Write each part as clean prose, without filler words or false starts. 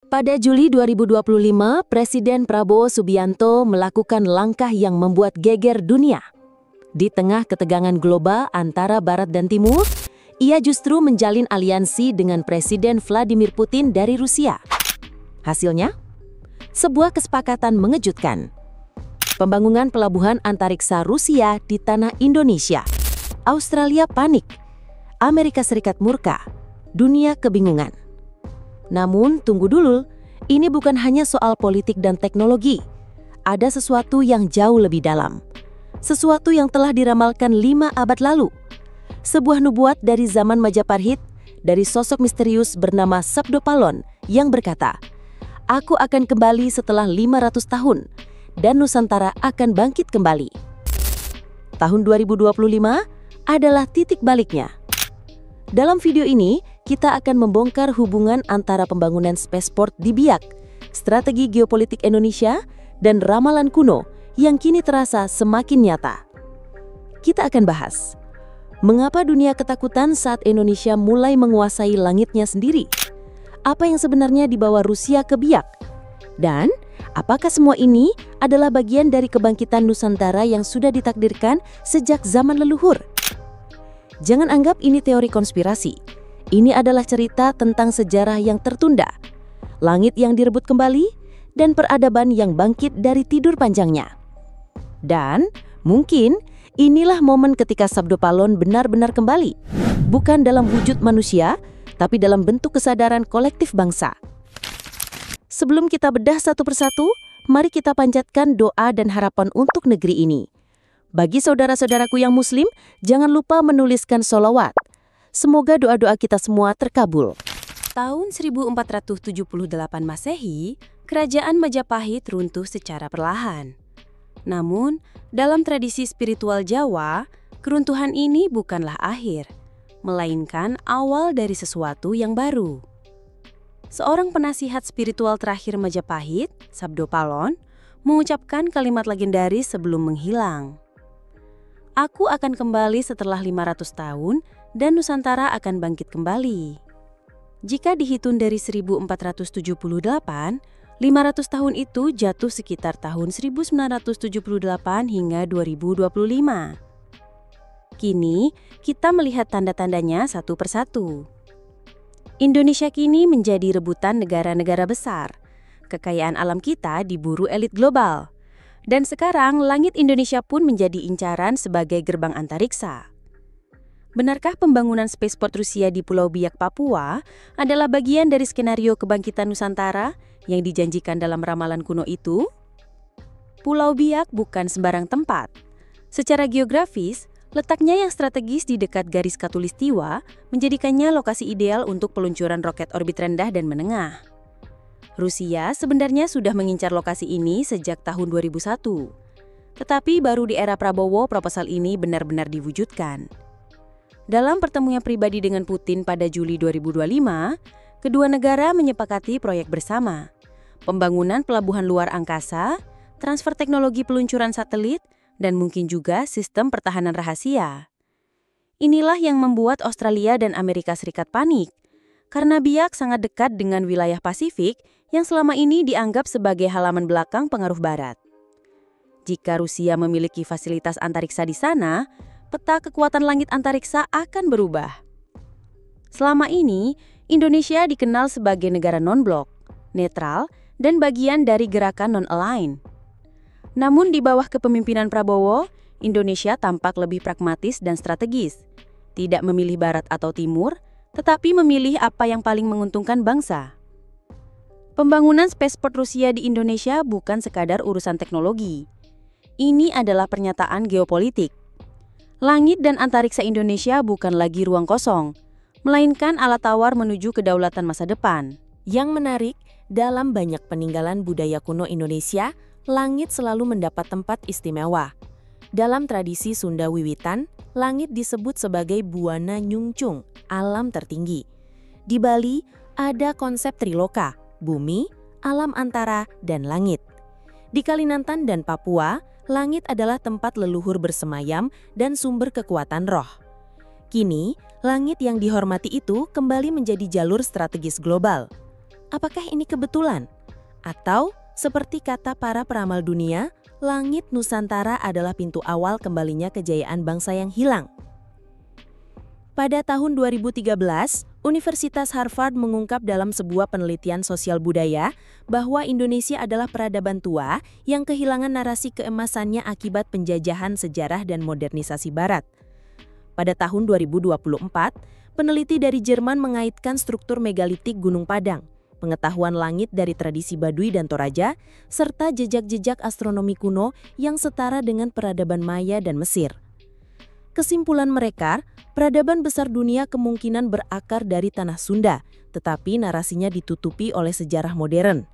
Pada Juli 2025, Presiden Prabowo Subianto melakukan langkah yang membuat geger dunia. Di tengah ketegangan global antara Barat dan Timur, ia justru menjalin aliansi dengan Presiden Vladimir Putin dari Rusia. Hasilnya, sebuah kesepakatan mengejutkan. Pembangunan pelabuhan antariksa Rusia di tanah Indonesia. Australia panik, Amerika Serikat murka, dunia kebingungan. Namun, tunggu dulu, ini bukan hanya soal politik dan teknologi. Ada sesuatu yang jauh lebih dalam. Sesuatu yang telah diramalkan 5 abad lalu. Sebuah nubuat dari zaman Majapahit, dari sosok misterius bernama Sabdo Palon yang berkata, "Aku akan kembali setelah 500 tahun, dan Nusantara akan bangkit kembali." Tahun 2025 adalah titik baliknya. Dalam video ini, kita akan membongkar hubungan antara pembangunan spaceport di Biak, strategi geopolitik Indonesia, dan ramalan kuno yang kini terasa semakin nyata. Kita akan bahas, mengapa dunia ketakutan saat Indonesia mulai menguasai langitnya sendiri? Apa yang sebenarnya dibawa Rusia ke Biak? Dan apakah semua ini adalah bagian dari kebangkitan Nusantara yang sudah ditakdirkan sejak zaman leluhur? Jangan anggap ini teori konspirasi. Ini adalah cerita tentang sejarah yang tertunda, langit yang direbut kembali, dan peradaban yang bangkit dari tidur panjangnya. Dan mungkin inilah momen ketika Sabdo Palon benar-benar kembali, bukan dalam wujud manusia, tapi dalam bentuk kesadaran kolektif bangsa. Sebelum kita bedah satu persatu, mari kita panjatkan doa dan harapan untuk negeri ini. Bagi saudara-saudaraku yang muslim, jangan lupa menuliskan sholawat. Semoga doa-doa kita semua terkabul. Tahun 1478 Masehi, Kerajaan Majapahit runtuh secara perlahan. Namun, dalam tradisi spiritual Jawa, keruntuhan ini bukanlah akhir, melainkan awal dari sesuatu yang baru. Seorang penasihat spiritual terakhir Majapahit, Sabdo Palon, mengucapkan kalimat legendaris sebelum menghilang. "Aku akan kembali setelah 500 tahun dan Nusantara akan bangkit kembali." Jika dihitung dari 1478, 500 tahun itu jatuh sekitar tahun 1978 hingga 2025. Kini, kita melihat tanda-tandanya satu persatu. Indonesia kini menjadi rebutan negara-negara besar. Kekayaan alam kita diburu elit global. Dan sekarang, langit Indonesia pun menjadi incaran sebagai gerbang antariksa. Benarkah pembangunan spaceport Rusia di Pulau Biak, Papua adalah bagian dari skenario kebangkitan Nusantara yang dijanjikan dalam ramalan kuno itu? Pulau Biak bukan sembarang tempat. Secara geografis, letaknya yang strategis di dekat garis Khatulistiwa menjadikannya lokasi ideal untuk peluncuran roket orbit rendah dan menengah. Rusia sebenarnya sudah mengincar lokasi ini sejak tahun 2001. Tetapi baru di era Prabowo proposal ini benar-benar diwujudkan. Dalam pertemuan pribadi dengan Putin pada Juli 2025, kedua negara menyepakati proyek bersama. Pembangunan pelabuhan luar angkasa, transfer teknologi peluncuran satelit, dan mungkin juga sistem pertahanan rahasia. Inilah yang membuat Australia dan Amerika Serikat panik. Karena Biak sangat dekat dengan wilayah Pasifik yang selama ini dianggap sebagai halaman belakang pengaruh Barat. Jika Rusia memiliki fasilitas antariksa di sana, peta kekuatan langit antariksa akan berubah. Selama ini, Indonesia dikenal sebagai negara non-blok, netral, dan bagian dari gerakan non-align. Namun di bawah kepemimpinan Prabowo, Indonesia tampak lebih pragmatis dan strategis, tidak memilih Barat atau Timur, tetapi memilih apa yang paling menguntungkan bangsa. Pembangunan spaceport Rusia di Indonesia bukan sekadar urusan teknologi. Ini adalah pernyataan geopolitik. Langit dan antariksa Indonesia bukan lagi ruang kosong, melainkan alat tawar menuju kedaulatan masa depan. Yang menarik, dalam banyak peninggalan budaya kuno Indonesia, langit selalu mendapat tempat istimewa. Dalam tradisi Sunda Wiwitan, langit disebut sebagai Buana Nyungcung, alam tertinggi. Di Bali, ada konsep Triloka, bumi, alam antara, dan langit. Di Kalimantan dan Papua, langit adalah tempat leluhur bersemayam dan sumber kekuatan roh. Kini, langit yang dihormati itu kembali menjadi jalur strategis global. Apakah ini kebetulan? Atau, seperti kata para peramal dunia, langit Nusantara adalah pintu awal kembalinya kejayaan bangsa yang hilang? Pada tahun 2013, Universitas Harvard mengungkap dalam sebuah penelitian sosial budaya bahwa Indonesia adalah peradaban tua yang kehilangan narasi keemasannya akibat penjajahan sejarah dan modernisasi Barat. Pada tahun 2024, peneliti dari Jerman mengaitkan struktur megalitik Gunung Padang, pengetahuan langit dari tradisi Baduy dan Toraja, serta jejak-jejak astronomi kuno yang setara dengan peradaban Maya dan Mesir. Kesimpulan mereka, peradaban besar dunia kemungkinan berakar dari tanah Sunda, tetapi narasinya ditutupi oleh sejarah modern.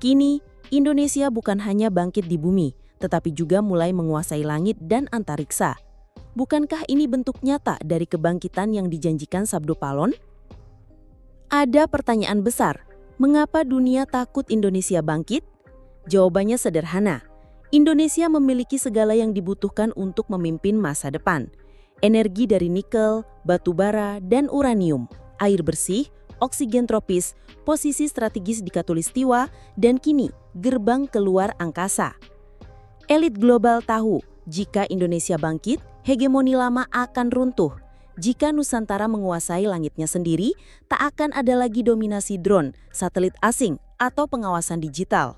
Kini, Indonesia bukan hanya bangkit di bumi, tetapi juga mulai menguasai langit dan antariksa. Bukankah ini bentuk nyata dari kebangkitan yang dijanjikan Sabdo Palon? Ada pertanyaan besar, mengapa dunia takut Indonesia bangkit? Jawabannya sederhana. Indonesia memiliki segala yang dibutuhkan untuk memimpin masa depan. Energi dari nikel, batu bara, dan uranium, air bersih, oksigen tropis, posisi strategis di Khatulistiwa, dan kini gerbang keluar angkasa. Elit global tahu, jika Indonesia bangkit, hegemoni lama akan runtuh. Jika Nusantara menguasai langitnya sendiri, tak akan ada lagi dominasi drone, satelit asing, atau pengawasan digital.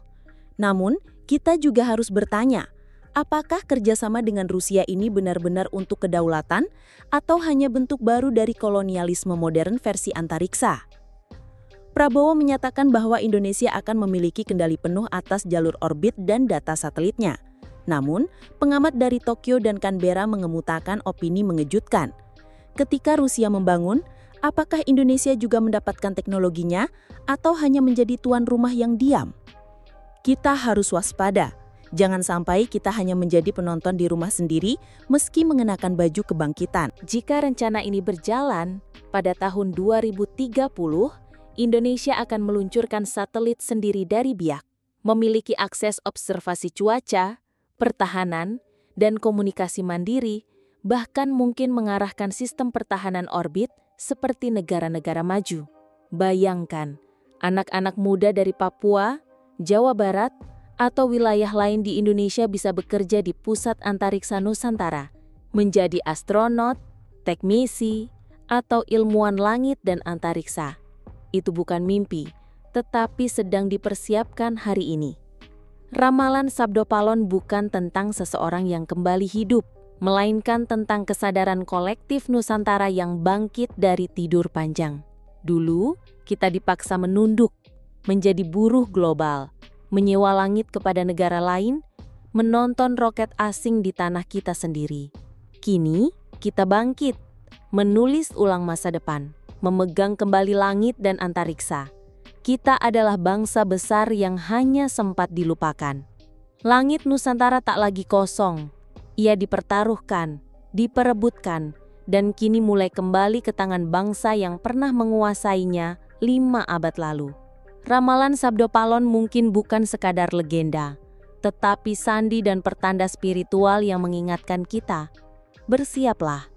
Namun, kita juga harus bertanya, apakah kerjasama dengan Rusia ini benar-benar untuk kedaulatan atau hanya bentuk baru dari kolonialisme modern versi antariksa? Prabowo menyatakan bahwa Indonesia akan memiliki kendali penuh atas jalur orbit dan data satelitnya. Namun, pengamat dari Tokyo dan Canberra mengemukakan opini mengejutkan. Ketika Rusia membangun, apakah Indonesia juga mendapatkan teknologinya atau hanya menjadi tuan rumah yang diam? Kita harus waspada. Jangan sampai kita hanya menjadi penonton di rumah sendiri meski mengenakan baju kebangkitan. Jika rencana ini berjalan, pada tahun 2030, Indonesia akan meluncurkan satelit sendiri dari Biak, memiliki akses observasi cuaca, pertahanan, dan komunikasi mandiri, bahkan mungkin mengarahkan sistem pertahanan orbit seperti negara-negara maju. Bayangkan, anak-anak muda dari Papua, Jawa Barat, atau wilayah lain di Indonesia bisa bekerja di Pusat Antariksa Nusantara, menjadi astronot, teknisi, atau ilmuwan langit dan antariksa. Itu bukan mimpi, tetapi sedang dipersiapkan hari ini. Ramalan Sabdo Palon bukan tentang seseorang yang kembali hidup, melainkan tentang kesadaran kolektif Nusantara yang bangkit dari tidur panjang. Dulu, kita dipaksa menunduk, menjadi buruh global, menyewa langit kepada negara lain, menonton roket asing di tanah kita sendiri. Kini, kita bangkit, menulis ulang masa depan, memegang kembali langit dan antariksa. Kita adalah bangsa besar yang hanya sempat dilupakan. Langit Nusantara tak lagi kosong. Ia dipertaruhkan, diperebutkan, dan kini mulai kembali ke tangan bangsa yang pernah menguasainya 5 abad lalu. Ramalan Sabdo Palon mungkin bukan sekadar legenda, tetapi sandi dan pertanda spiritual yang mengingatkan kita, bersiaplah.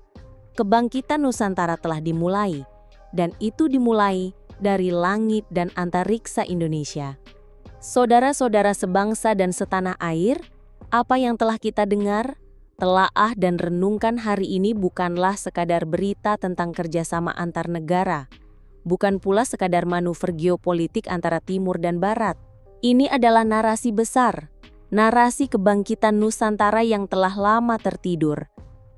Kebangkitan Nusantara telah dimulai, dan itu dimulai dari langit dan antariksa Indonesia. Saudara-saudara sebangsa dan setanah air, apa yang telah kita dengar, telaah dan renungkan hari ini bukanlah sekadar berita tentang kerjasama antar negara, bukan pula sekadar manuver geopolitik antara timur dan barat. Ini adalah narasi besar, narasi kebangkitan Nusantara yang telah lama tertidur,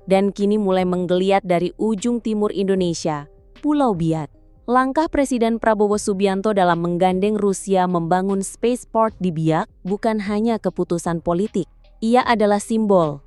dan kini mulai menggeliat dari ujung timur Indonesia, Pulau Biak. Langkah Presiden Prabowo Subianto dalam menggandeng Rusia membangun spaceport di Biak bukan hanya keputusan politik. Ia adalah simbol,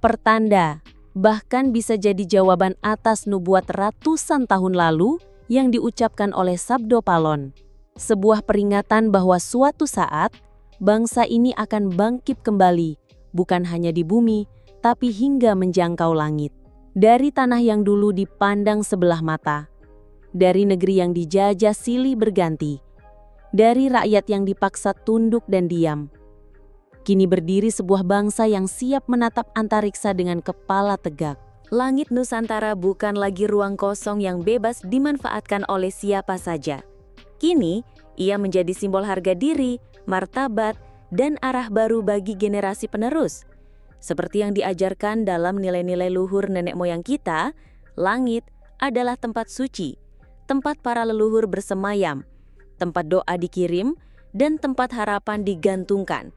pertanda, bahkan bisa jadi jawaban atas nubuat ratusan tahun lalu yang diucapkan oleh Sabdo Palon. Sebuah peringatan bahwa suatu saat, bangsa ini akan bangkit kembali, bukan hanya di bumi, tapi hingga menjangkau langit. Dari tanah yang dulu dipandang sebelah mata, dari negeri yang dijajah silih berganti, dari rakyat yang dipaksa tunduk dan diam, kini berdiri sebuah bangsa yang siap menatap antariksa dengan kepala tegak. Langit Nusantara bukan lagi ruang kosong yang bebas dimanfaatkan oleh siapa saja. Kini, Ia menjadi simbol harga diri, martabat, dan arah baru bagi generasi penerus. Seperti yang diajarkan dalam nilai-nilai luhur nenek moyang kita, langit adalah tempat suci, tempat para leluhur bersemayam, tempat doa dikirim, dan tempat harapan digantungkan.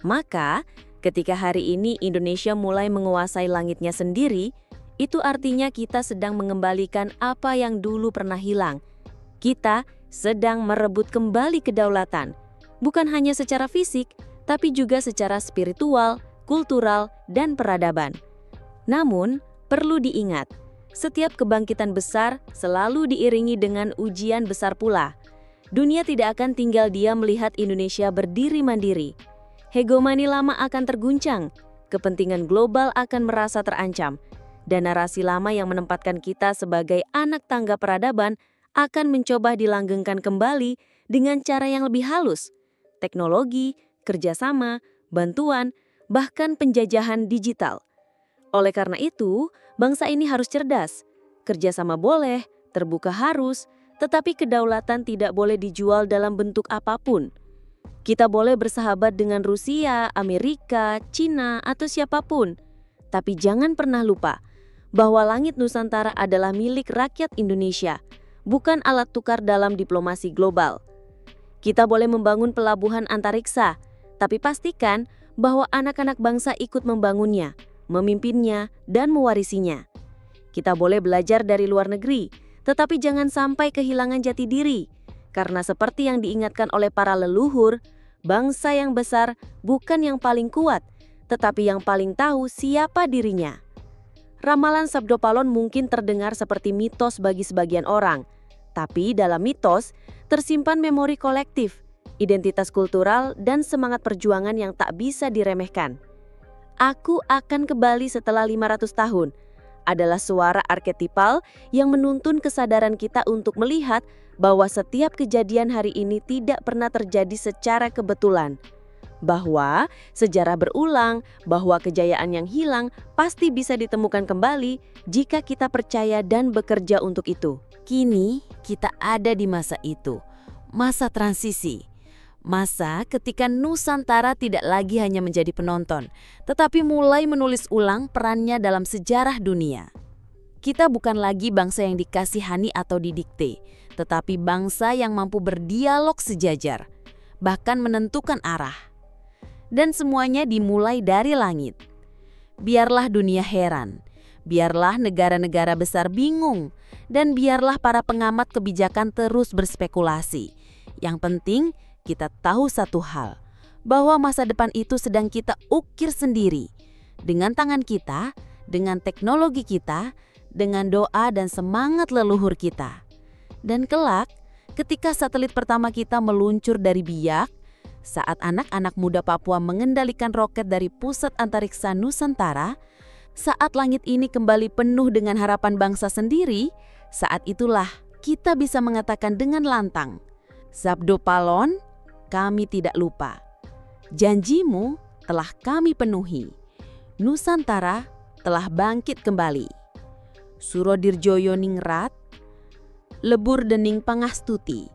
Maka, ketika hari ini Indonesia mulai menguasai langitnya sendiri, itu artinya kita sedang mengembalikan apa yang dulu pernah hilang. Kita sedang merebut kembali kedaulatan, bukan hanya secara fisik, tapi juga secara spiritual, kultural, dan peradaban. Namun, perlu diingat, setiap kebangkitan besar selalu diiringi dengan ujian besar pula. Dunia tidak akan tinggal diam melihat Indonesia berdiri mandiri. Hegemoni lama akan terguncang, kepentingan global akan merasa terancam, dan narasi lama yang menempatkan kita sebagai anak tangga peradaban akan mencoba dilanggengkan kembali dengan cara yang lebih halus. Teknologi, kerjasama, bantuan, bahkan penjajahan digital. Oleh karena itu, bangsa ini harus cerdas. Kerjasama boleh, terbuka harus, tetapi kedaulatan tidak boleh dijual dalam bentuk apapun. Kita boleh bersahabat dengan Rusia, Amerika, Cina, atau siapapun. Tapi jangan pernah lupa bahwa langit Nusantara adalah milik rakyat Indonesia, bukan alat tukar dalam diplomasi global. Kita boleh membangun pelabuhan antariksa, tapi pastikan bahwa anak-anak bangsa ikut membangunnya, memimpinnya, dan mewarisinya. Kita boleh belajar dari luar negeri, tetapi jangan sampai kehilangan jati diri. Karena seperti yang diingatkan oleh para leluhur, bangsa yang besar bukan yang paling kuat, tetapi yang paling tahu siapa dirinya. Ramalan Sabdo Palon mungkin terdengar seperti mitos bagi sebagian orang, tapi dalam mitos tersimpan memori kolektif, identitas kultural, dan semangat perjuangan yang tak bisa diremehkan. Aku akan kembali setelah 500 tahun adalah suara arketipal yang menuntun kesadaran kita untuk melihat bahwa setiap kejadian hari ini tidak pernah terjadi secara kebetulan. Bahwa sejarah berulang, bahwa kejayaan yang hilang pasti bisa ditemukan kembali jika kita percaya dan bekerja untuk itu. Kini kita ada di masa itu, masa transisi. Masa ketika Nusantara tidak lagi hanya menjadi penonton, tetapi mulai menulis ulang perannya dalam sejarah dunia. Kita bukan lagi bangsa yang dikasihani atau didikte, tetapi bangsa yang mampu berdialog sejajar, bahkan menentukan arah. Dan semuanya dimulai dari langit. Biarlah dunia heran, biarlah negara-negara besar bingung, dan biarlah para pengamat kebijakan terus berspekulasi. Yang penting, kita tahu satu hal, bahwa masa depan itu sedang kita ukir sendiri. Dengan tangan kita, dengan teknologi kita, dengan doa dan semangat leluhur kita. Dan kelak, ketika satelit pertama kita meluncur dari Biak, saat anak-anak muda Papua mengendalikan roket dari pusat antariksa Nusantara, saat langit ini kembali penuh dengan harapan bangsa sendiri, saat itulah kita bisa mengatakan dengan lantang, Sabdo Palon, kami tidak lupa. Janjimu telah kami penuhi. Nusantara telah bangkit kembali. Surodirjoyo ningrat, lebur dening pangastuti.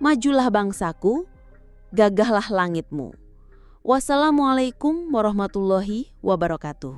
Majulah bangsaku, gagahlah langitmu. Wassalamualaikum warahmatullahi wabarakatuh.